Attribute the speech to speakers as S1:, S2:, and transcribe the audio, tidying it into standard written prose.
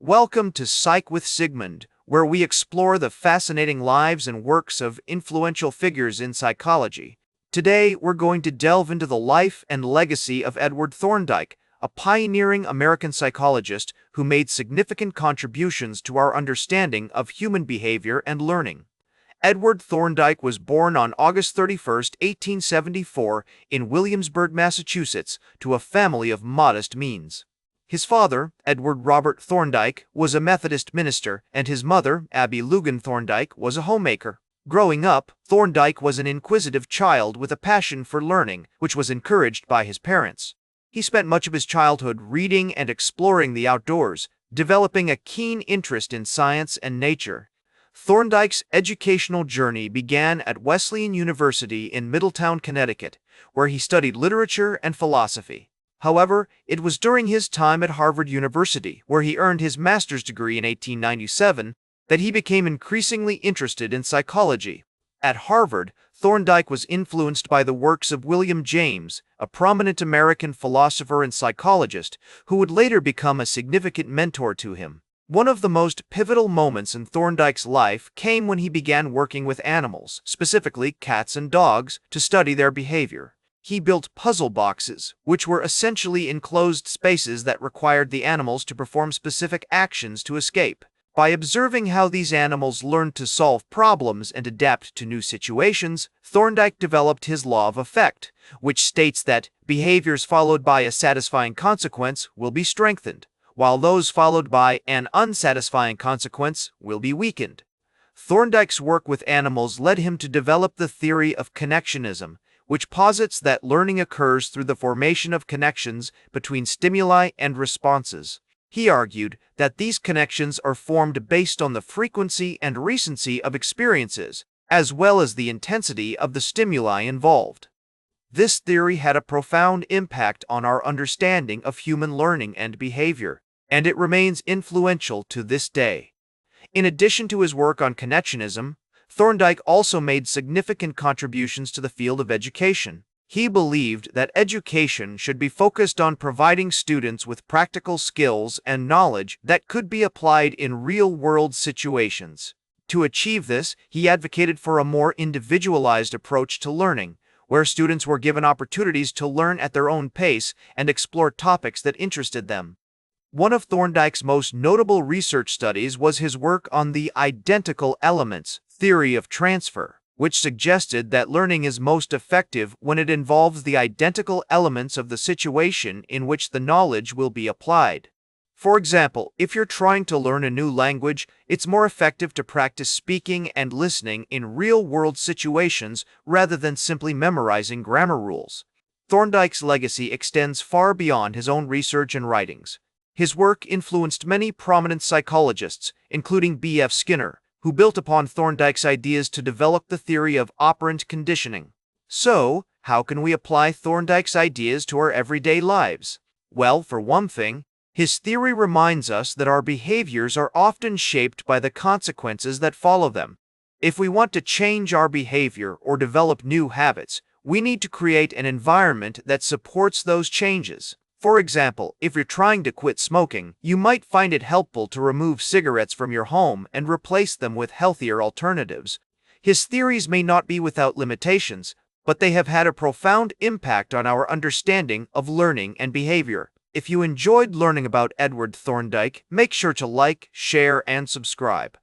S1: Welcome to Psych with Sigmund, where we explore the fascinating lives and works of influential figures in psychology. Today, we're going to delve into the life and legacy of Edward Thorndike, a pioneering American psychologist who made significant contributions to our understanding of human behavior and learning. Edward Thorndike was born on August 31, 1874, in Williamsburg, Massachusetts, to a family of modest means. His father, Edward Robert Thorndike, was a Methodist minister, and his mother, Abby Lugan Thorndike, was a homemaker. Growing up, Thorndike was an inquisitive child with a passion for learning, which was encouraged by his parents. He spent much of his childhood reading and exploring the outdoors, developing a keen interest in science and nature. Thorndike's educational journey began at Wesleyan University in Middletown, Connecticut, where he studied literature and philosophy. However, it was during his time at Harvard University, where he earned his master's degree in 1897, that he became increasingly interested in psychology. At Harvard, Thorndike was influenced by the works of William James, a prominent American philosopher and psychologist, who would later become a significant mentor to him. One of the most pivotal moments in Thorndike's life came when he began working with animals, specifically cats and dogs, to study their behavior. He built puzzle boxes, which were essentially enclosed spaces that required the animals to perform specific actions to escape. By observing how these animals learned to solve problems and adapt to new situations, Thorndike developed his law of effect, which states that behaviors followed by a satisfying consequence will be strengthened, while those followed by an unsatisfying consequence will be weakened. Thorndike's work with animals led him to develop the theory of connectionism, which posits that learning occurs through the formation of connections between stimuli and responses. He argued that these connections are formed based on the frequency and recency of experiences, as well as the intensity of the stimuli involved. This theory had a profound impact on our understanding of human learning and behavior, and it remains influential to this day. In addition to his work on connectionism, Thorndike also made significant contributions to the field of education. He believed that education should be focused on providing students with practical skills and knowledge that could be applied in real-world situations. To achieve this, he advocated for a more individualized approach to learning, where students were given opportunities to learn at their own pace and explore topics that interested them. One of Thorndike's most notable research studies was his work on the identical elements theory of transfer, which suggested that learning is most effective when it involves the identical elements of the situation in which the knowledge will be applied. For example, if you're trying to learn a new language, it's more effective to practice speaking and listening in real-world situations rather than simply memorizing grammar rules. Thorndike's legacy extends far beyond his own research and writings. His work influenced many prominent psychologists, including B.F. Skinner, who built upon Thorndike's ideas to develop the theory of operant conditioning. So, how can we apply Thorndike's ideas to our everyday lives? Well, for one thing, his theory reminds us that our behaviors are often shaped by the consequences that follow them. If we want to change our behavior or develop new habits, we need to create an environment that supports those changes. For example, if you're trying to quit smoking, you might find it helpful to remove cigarettes from your home and replace them with healthier alternatives. His theories may not be without limitations, but they have had a profound impact on our understanding of learning and behavior. If you enjoyed learning about Edward Thorndike, make sure to like, share, and subscribe.